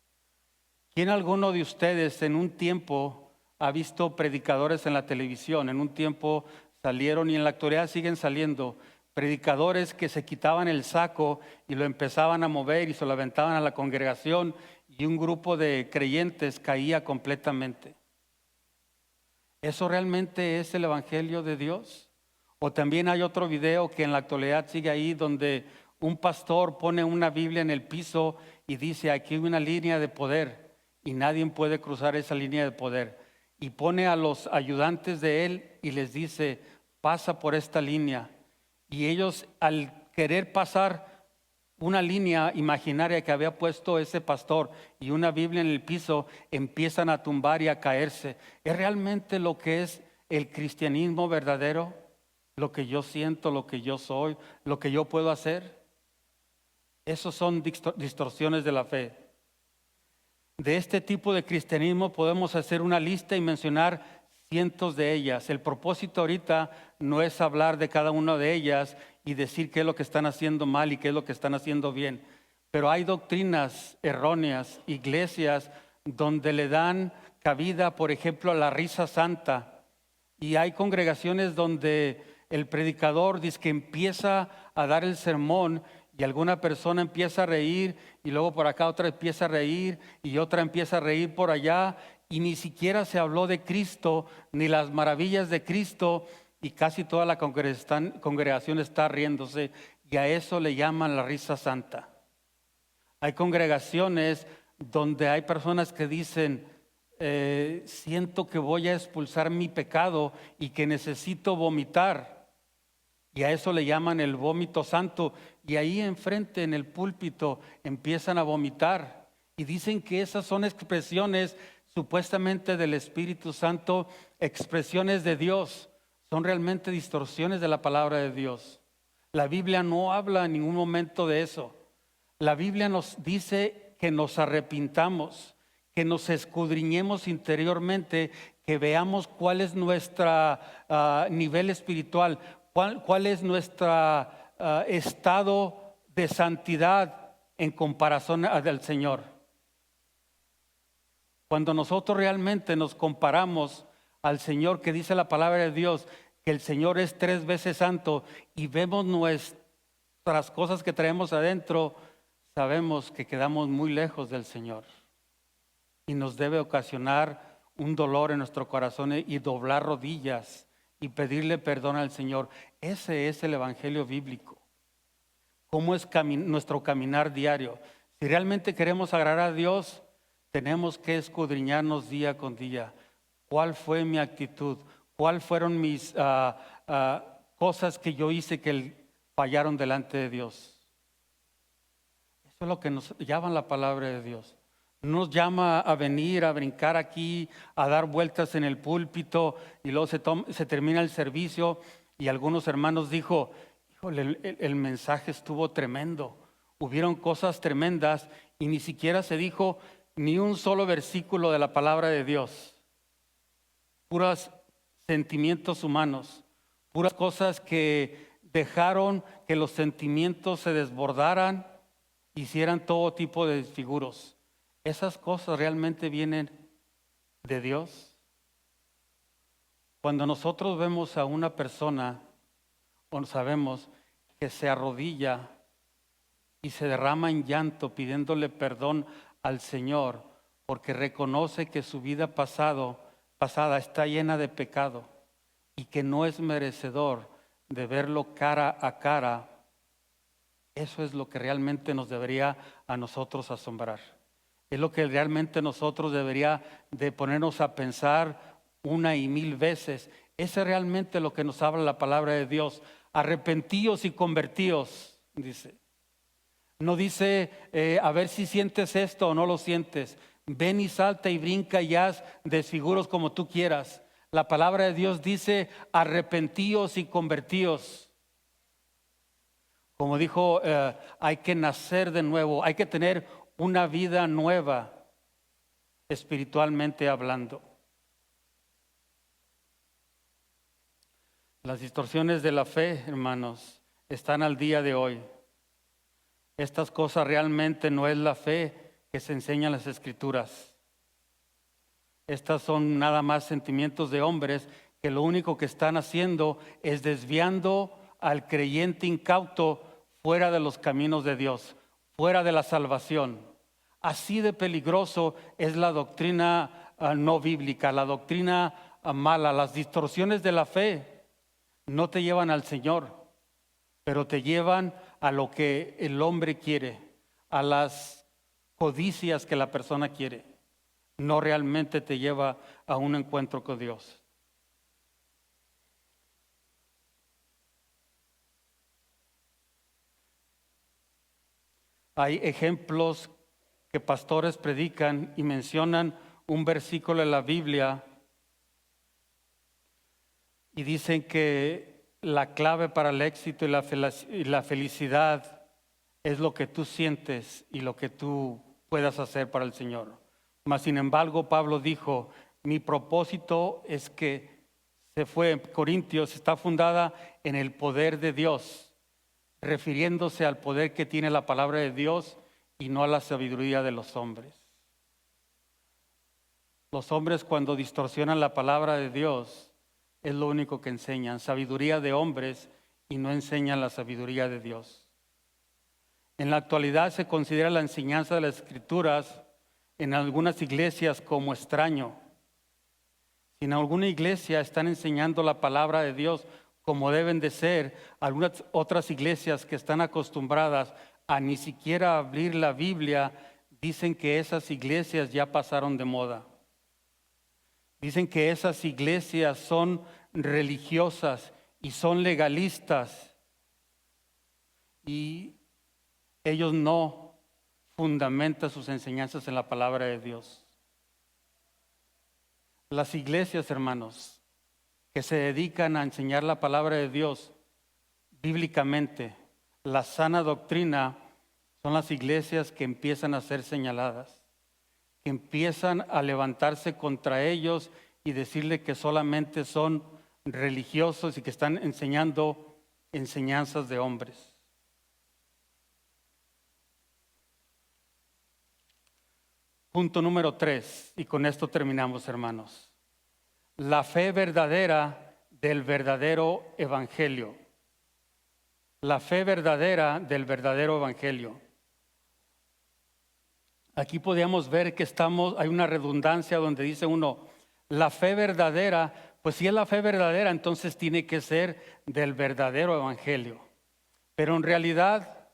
¿Quién alguno de ustedes en un tiempo ha visto predicadores en la televisión? En un tiempo salieron y en la actualidad siguen saliendo predicadores que se quitaban el saco y lo empezaban a mover y se lo aventaban a la congregación y un grupo de creyentes caía completamente. ¿Eso realmente es el Evangelio de Dios? O también hay otro video que en la actualidad sigue ahí donde un pastor pone una Biblia en el piso y dice aquí hay una línea de poder y nadie puede cruzar esa línea de poder. Y pone a los ayudantes de él y les dice pasa por esta línea. Y ellos al querer pasar una línea imaginaria que había puesto ese pastor y una Biblia en el piso, empiezan a tumbar y a caerse. ¿Es realmente lo que es el cristianismo verdadero? Lo que yo siento, lo que yo soy, lo que yo puedo hacer. Esos son distorsiones de la fe. De este tipo de cristianismo podemos hacer una lista y mencionar cientos de ellas. El propósito ahorita no es hablar de cada una de ellas y decir qué es lo que están haciendo mal y qué es lo que están haciendo bien. Pero hay doctrinas erróneas, iglesias donde le dan cabida, por ejemplo, a la risa santa. Y hay congregaciones donde el predicador dice que empieza a dar el sermón y alguna persona empieza a reír y luego por acá otra empieza a reír y otra empieza a reír por allá y ni siquiera se habló de Cristo ni las maravillas de Cristo y casi toda la congregación está riéndose y a eso le llaman la risa santa. Hay congregaciones donde hay personas que dicen siento que voy a expulsar mi pecado y que necesito vomitar. Y a eso le llaman el vómito santo. Y ahí enfrente en el púlpito empiezan a vomitar. Y dicen que esas son expresiones supuestamente del Espíritu Santo, expresiones de Dios. Son realmente distorsiones de la palabra de Dios. La Biblia no habla en ningún momento de eso. La Biblia nos dice que nos arrepintamos, que nos escudriñemos interiormente, que veamos cuál es nuestro nivel espiritual, cuál es nuestro estado de santidad en comparación al Señor. Cuando nosotros realmente nos comparamos al Señor, que dice la palabra de Dios, que el Señor es 3 veces santo, y vemos nuestras cosas que traemos adentro, sabemos que quedamos muy lejos del Señor y nos debe ocasionar un dolor en nuestro corazón y doblar rodillas y pedirle perdón al Señor. Ese es el evangelio bíblico. ¿Cómo es nuestro caminar diario? Si realmente queremos agradar a Dios, tenemos que escudriñarnos día con día. ¿Cuál fue mi actitud? ¿Cuáles fueron mis cosas que yo hice que fallaron delante de Dios? Eso es lo que nos llama la palabra de Dios. Nos llama a venir, a brincar aquí, a dar vueltas en el púlpito y luego se termina el servicio y algunos hermanos dijo, híjole, el mensaje estuvo tremendo. Hubieron cosas tremendas y ni siquiera se dijo ni un solo versículo de la palabra de Dios. Puros sentimientos humanos, puras cosas que dejaron que los sentimientos se desbordaran, hicieran todo tipo de desfiguros. ¿Esas cosas realmente vienen de Dios? Cuando nosotros vemos a una persona o sabemos que se arrodilla y se derrama en llanto pidiéndole perdón al Señor porque reconoce que su vida pasada está llena de pecado y que no es merecedor de verlo cara a cara, eso es lo que realmente nos debería a nosotros asombrar. Es lo que realmente nosotros debería de ponernos a pensar una y mil veces. Ese es realmente lo que nos habla la palabra de Dios. Arrepentíos y convertíos, dice. No dice a ver si sientes esto o no lo sientes. Ven y salta y brinca y haz desfiguros como tú quieras. La palabra de Dios dice arrepentíos y convertíos. Como dijo, hay que nacer de nuevo, hay que tener una vida nueva, espiritualmente hablando. Las distorsiones de la fe, hermanos, están al día de hoy. Estas cosas realmente no es la fe que se enseña en las Escrituras. Estas son nada más sentimientos de hombres que lo único que están haciendo es desviando al creyente incauto fuera de los caminos de Dios, fuera de la salvación. Así de peligroso es la doctrina no bíblica, la doctrina mala. Las distorsiones de la fe no te llevan al Señor, pero te llevan a lo que el hombre quiere, a las codicias que la persona quiere. No realmente te lleva a un encuentro con Dios. Hay ejemplos que pastores predican y mencionan un versículo de la Biblia y dicen que la clave para el éxito y la felicidad es lo que tú sientes y lo que tú puedas hacer para el Señor. Mas sin embargo, Pablo dijo, mi propósito es que Corintios está fundada en el poder de Dios, refiriéndose al poder que tiene la palabra de Dios y no a la sabiduría de los hombres. Los hombres cuando distorsionan la palabra de Dios es lo único que enseñan, sabiduría de hombres y no enseñan la sabiduría de Dios. En la actualidad se considera la enseñanza de las Escrituras en algunas iglesias como extraño. Si en alguna iglesia están enseñando la palabra de Dios como deben de ser, algunas otras iglesias que están acostumbradas a ni siquiera abrir la Biblia, dicen que esas iglesias ya pasaron de moda. Dicen que esas iglesias son religiosas y son legalistas y ellos no fundamentan sus enseñanzas en la palabra de Dios. Las iglesias, hermanos, que se dedican a enseñar la palabra de Dios bíblicamente, la sana doctrina, son las iglesias que empiezan a ser señaladas, que empiezan a levantarse contra ellos y decirle que solamente son religiosos y que están enseñando enseñanzas de hombres. Punto número 3, y con esto terminamos, hermanos. La fe verdadera del verdadero evangelio. La fe verdadera del verdadero evangelio. aquí podíamos ver que hay una redundancia donde dice uno, la fe verdadera, pues si es la fe verdadera, entonces tiene que ser del verdadero evangelio. Pero en realidad,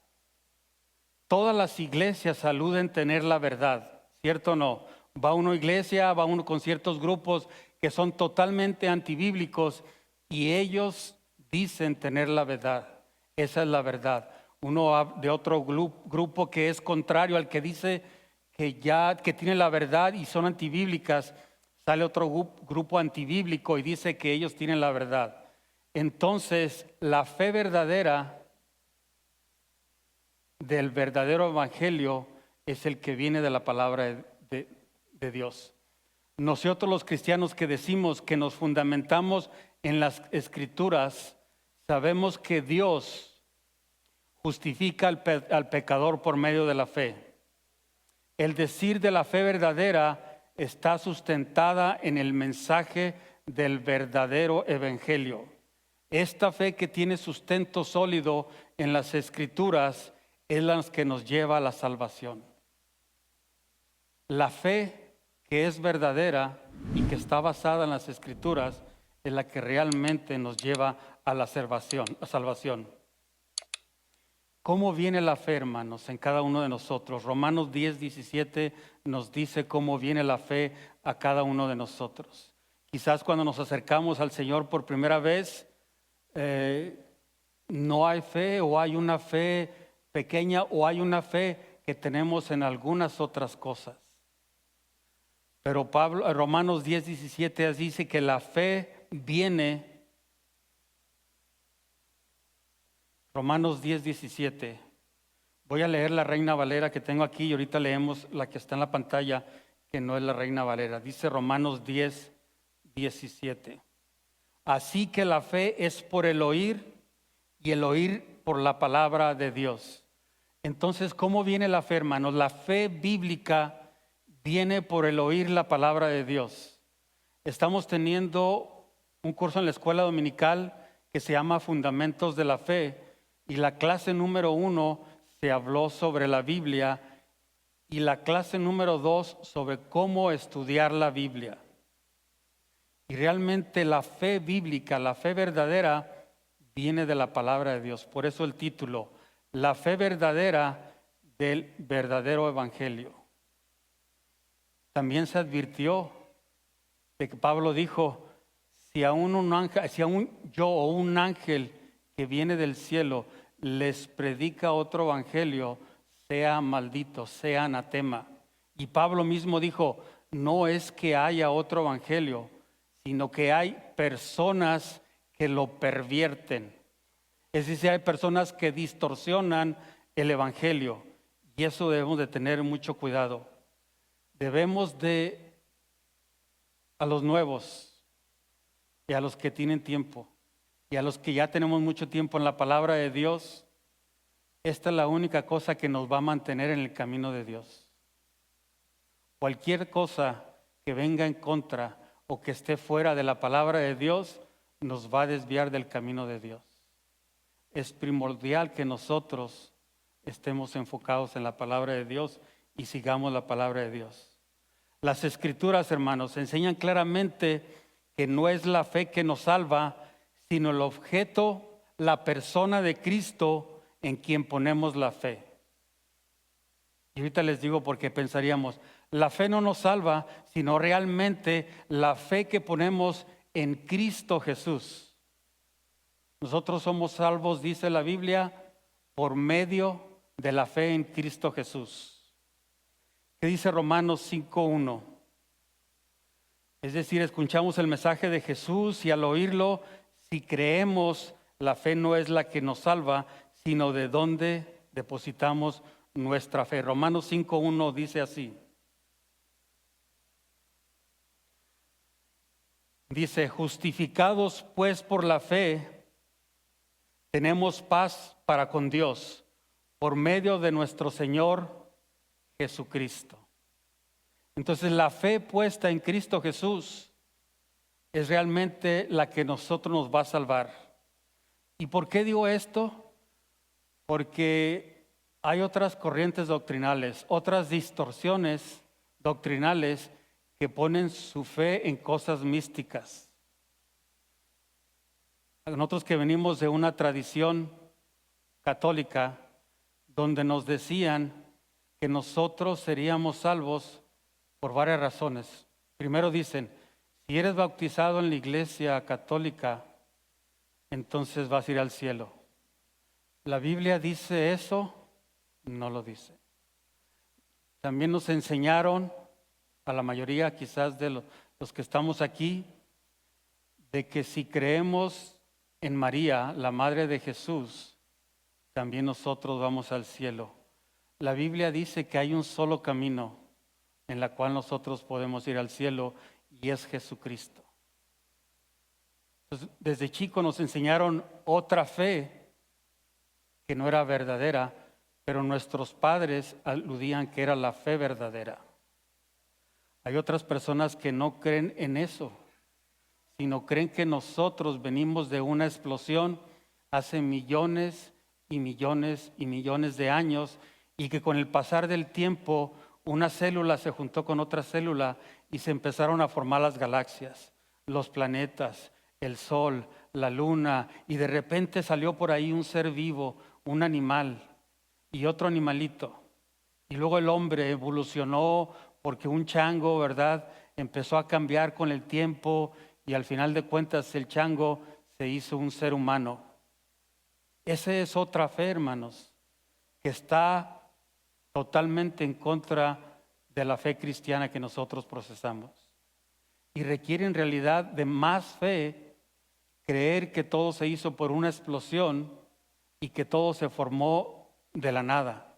todas las iglesias aluden tener la verdad, ¿cierto o no? Va uno a iglesia, va uno con ciertos grupos que son totalmente antibíblicos y ellos dicen tener la verdad. Esa es la verdad. Uno de otro grupo que es contrario al que dice que tiene la verdad y son antibíblicas, sale otro grupo antibíblico y dice que ellos tienen la verdad. Entonces, la fe verdadera del verdadero evangelio es el que viene de la palabra de Dios. Nosotros los cristianos que decimos que nos fundamentamos en las escrituras, sabemos que Dios justifica al pecador por medio de la fe. El decir de la fe verdadera está sustentada en el mensaje del verdadero evangelio. Esta fe que tiene sustento sólido en las escrituras es la que nos lleva a la salvación. La fe que es verdadera y que está basada en las escrituras es la que realmente nos lleva a la salvación. ¿Cómo viene la fe, hermanos, en cada uno de nosotros? Romanos 10:17 nos dice cómo viene la fe a cada uno de nosotros. Quizás cuando nos acercamos al Señor por primera vez, no hay fe o hay una fe pequeña o hay una fe que tenemos en algunas otras cosas. Pero Romanos 10:17 dice que la fe viene. Romanos 10:17. Voy a leer la Reina Valera que tengo aquí y ahorita leemos la que está en la pantalla, que no es la Reina Valera. Dice Romanos 10:17. Así que la fe es por el oír y el oír por la palabra de Dios. Entonces, ¿cómo viene la fe, hermanos? La fe bíblica viene por el oír la palabra de Dios. Estamos teniendo un curso en la escuela dominical que se llama Fundamentos de la Fe. Y la clase número 1 se habló sobre la Biblia y la clase número 2 sobre cómo estudiar la Biblia. Y realmente la fe bíblica, la fe verdadera, viene de la palabra de Dios. Por eso el título, la fe verdadera del verdadero evangelio. También se advirtió de que Pablo dijo, si aún yo o un ángel que viene del cielo les predica otro evangelio, sea maldito, sea anatema. Y Pablo mismo dijo, no es que haya otro evangelio, sino que hay personas que lo pervierten. Es decir, hay personas que distorsionan el evangelio y eso debemos de tener mucho cuidado. Debemos de, a los nuevos y a los que tienen tiempo, y a los que ya tenemos mucho tiempo en la palabra de Dios, esta es la única cosa que nos va a mantener en el camino de Dios. Cualquier cosa que venga en contra o que esté fuera de la palabra de Dios nos va a desviar del camino de Dios. Es primordial que nosotros estemos enfocados en la palabra de Dios y sigamos la palabra de Dios. Las escrituras, hermanos, enseñan claramente que no es la fe que nos salva, sino el objeto, la persona de Cristo en quien ponemos la fe. Y ahorita les digo porque pensaríamos, la fe no nos salva, sino realmente la fe que ponemos en Cristo Jesús. Nosotros somos salvos, dice la Biblia, por medio de la fe en Cristo Jesús. ¿Qué dice Romanos 5:1? Es decir, escuchamos el mensaje de Jesús y al oírlo, si creemos, la fe no es la que nos salva, sino de dónde depositamos nuestra fe. Romanos 5:1 dice así. Dice, justificados pues por la fe, tenemos paz para con Dios, por medio de nuestro Señor Jesucristo. Entonces la fe puesta en Cristo Jesús es realmente la que nosotros nos va a salvar. ¿Y por qué digo esto? Porque Hay otras corrientes doctrinales, otras distorsiones doctrinales que ponen su fe en cosas místicas. Nosotros que venimos de una tradición católica donde nos decían que nosotros seríamos salvos por varias razones. Primero dicen, si eres bautizado en la iglesia católica, entonces vas a ir al cielo. ¿La Biblia dice eso? No lo dice. También nos enseñaron, a la mayoría quizás de los que estamos aquí, de que si creemos en María, la Madre de Jesús, también nosotros vamos al cielo. La Biblia dice que hay un solo camino en la cual nosotros podemos ir al cielo y es Jesucristo. Entonces, desde chico nos enseñaron otra fe que no era verdadera, pero nuestros padres aludían que era la fe verdadera. Hay otras personas que no creen en eso, sino creen que nosotros venimos de una explosión hace millones y millones y millones de años y que con el pasar del tiempo una célula se juntó con otra célula y se empezaron a formar las galaxias, los planetas, el sol, la luna, y de repente salió por ahí un ser vivo, un animal y otro animalito. Y luego el hombre evolucionó porque un chango, ¿verdad?, empezó a cambiar con el tiempo y al final de cuentas el chango se hizo un ser humano. Esa es otra fe, hermanos, que está totalmente en contra de la fe cristiana que nosotros procesamos. Y requiere en realidad de más fe creer que todo se hizo por una explosión y que todo se formó de la nada.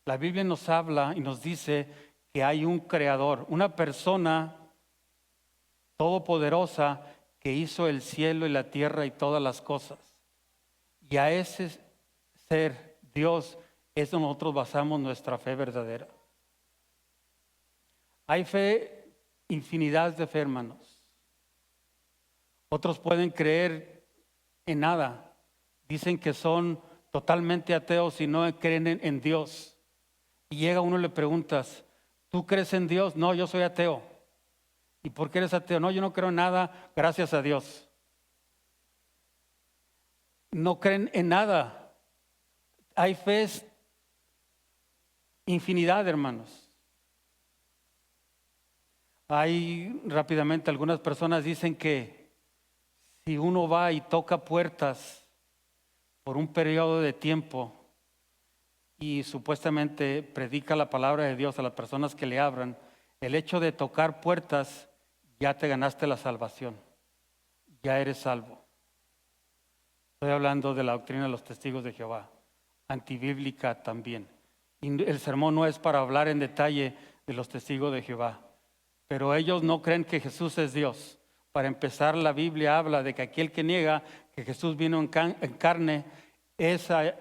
La Biblia nos habla y nos dice que hay un creador, una persona todopoderosa que hizo el cielo y la tierra y todas las cosas. Y a ese ser, Dios, es donde nosotros basamos nuestra fe verdadera. Hay fe, infinidad de fe, hermanos. Otros pueden creer en nada. Dicen que son totalmente ateos y no creen en Dios. Y llega uno y le preguntas, ¿tú crees en Dios? No, yo soy ateo. ¿Y por qué eres ateo? No, yo no creo en nada, gracias a Dios. No creen en nada. Hay fe, infinidad, hermanos. Hay rápidamente algunas personas dicen que si uno va y toca puertas por un periodo de tiempo y supuestamente predica la palabra de Dios a las personas que le abran, el hecho de tocar puertas ya te ganaste la salvación, ya eres salvo. Estoy hablando de la doctrina de los testigos de Jehová, antibíblica también. Y el sermón no es para hablar en detalle de los testigos de Jehová, pero ellos no creen que Jesús es Dios. Para empezar, la Biblia habla de que aquel que niega que Jesús vino en carne, esa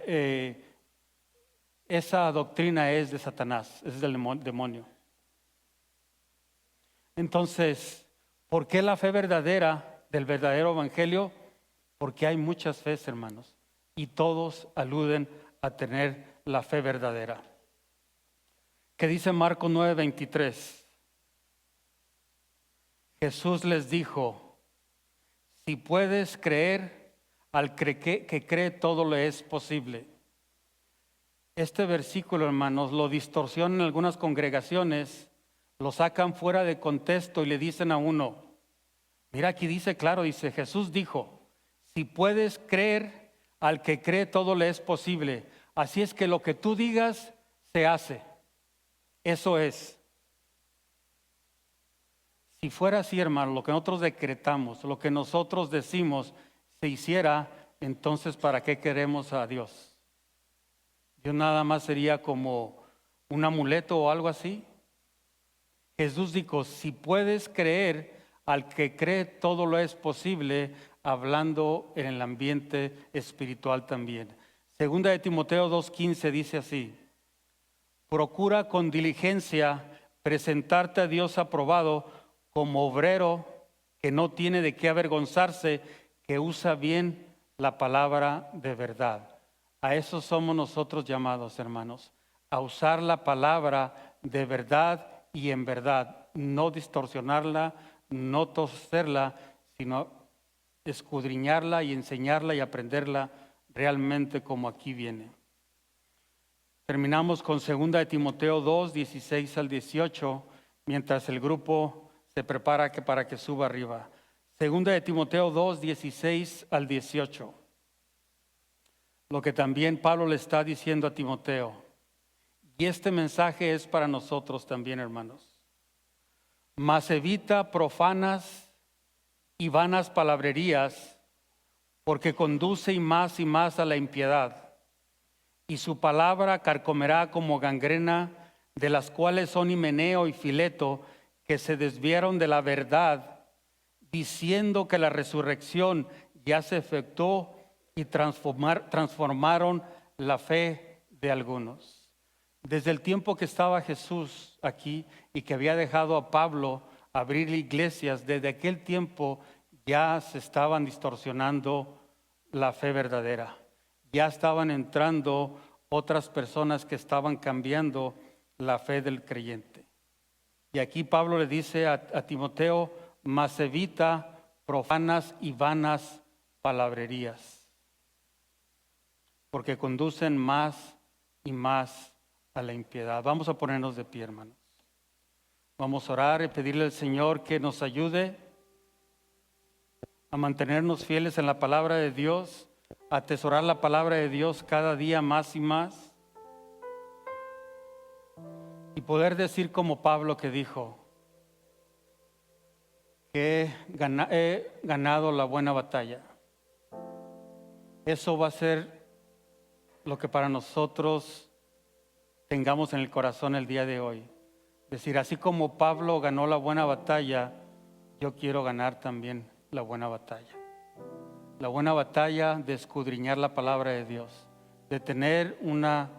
doctrina es de Satanás, es del demonio. Entonces, ¿por qué la fe verdadera del verdadero evangelio? Porque hay muchas fees, hermanos, y todos aluden a tener la fe verdadera. ¿Qué dice Marcos 9:23? Jesús les dijo, si puedes creer, al que cree todo le es posible. Este versículo, hermanos, lo distorsionan algunas congregaciones, lo sacan fuera de contexto y le dicen a uno, mira aquí dice claro, dice Jesús dijo, si puedes creer, al que cree todo le es posible. Así es que lo que tú digas se hace. Eso es. Si fuera así, hermano, lo que nosotros decretamos, lo que nosotros decimos se hiciera, entonces ¿para qué queremos a Dios? Dios nada más sería como un amuleto o algo así. Jesús dijo, si puedes creer, al que cree todo lo es posible, hablando en el ambiente espiritual también. Segunda de Timoteo 2:15 dice así, procura con diligencia presentarte a Dios aprobado como obrero que no tiene de qué avergonzarse, que usa bien la palabra de verdad. A eso somos nosotros llamados, hermanos, a usar la palabra de verdad y en verdad, no distorsionarla, no torcerla, sino escudriñarla y enseñarla y aprenderla realmente como aquí viene. Terminamos con 2 de Timoteo 2, 16 al 18, mientras el grupo se prepara para que suba arriba. 2 de Timoteo 2, 16 al 18. Lo que también Pablo le está diciendo a Timoteo. Y este mensaje es para nosotros también, hermanos. Mas evita profanas y vanas palabrerías, porque conduce y más a la impiedad. Y su palabra carcomerá como gangrena, de las cuales son Himeneo y Fileto, que se desviaron de la verdad, diciendo que la resurrección ya se efectuó y transformaron la fe de algunos. Desde el tiempo que estaba Jesús aquí y que había dejado a Pablo abrir iglesias, desde aquel tiempo ya se estaban distorsionando la fe verdadera. Ya estaban entrando otras personas que estaban cambiando la fe del creyente. Y aquí Pablo le dice a Timoteo, mas evita profanas y vanas palabrerías, porque conducen más y más a la impiedad. Vamos a ponernos de pie, hermanos. Vamos a orar y pedirle al Señor que nos ayude a mantenernos fieles en la palabra de Dios, a atesorar la palabra de Dios cada día más y más, y poder decir como Pablo que dijo, que he ganado la buena batalla. Eso va a ser lo que para nosotros tengamos en el corazón el día de hoy. Decir, así como Pablo ganó la buena batalla, yo quiero ganar también la buena batalla. La buena batalla de escudriñar la palabra de Dios, de tener una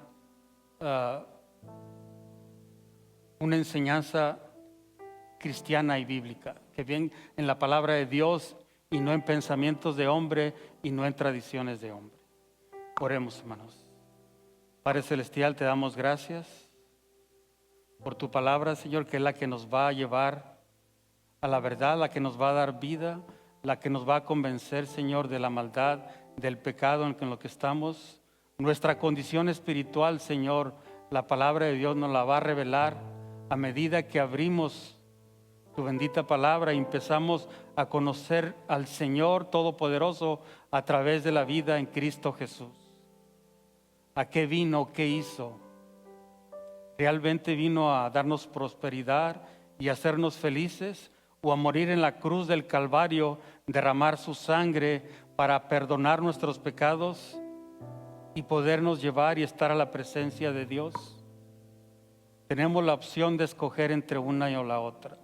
enseñanza cristiana y bíblica, que viene en la palabra de Dios y no en pensamientos de hombre y no en tradiciones de hombre. Oremos, hermanos. Padre Celestial, te damos gracias por tu palabra, Señor, que es la que nos va a llevar a la verdad, la que nos va a dar vida, la que nos va a convencer, Señor, de la maldad, del pecado en lo que estamos. Nuestra condición espiritual, Señor, la palabra de Dios nos la va a revelar a medida que abrimos tu bendita palabra y empezamos a conocer al Señor Todopoderoso a través de la vida en Cristo Jesús. ¿A qué vino? ¿Qué hizo? ¿Realmente vino a darnos prosperidad y hacernos felices? ¿O a morir en la cruz del Calvario, derramar su sangre para perdonar nuestros pecados y podernos llevar y estar a la presencia de Dios? Tenemos la opción de escoger entre una y la otra.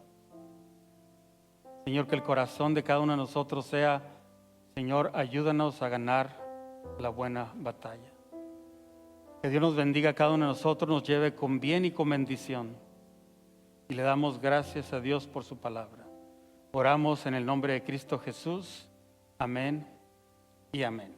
Señor, que el corazón de cada uno de nosotros sea, Señor, ayúdanos a ganar la buena batalla. Que Dios nos bendiga a cada uno de nosotros, nos lleve con bien y con bendición. Y le damos gracias a Dios por su palabra. Oramos en el nombre de Cristo Jesús. Amén y amén.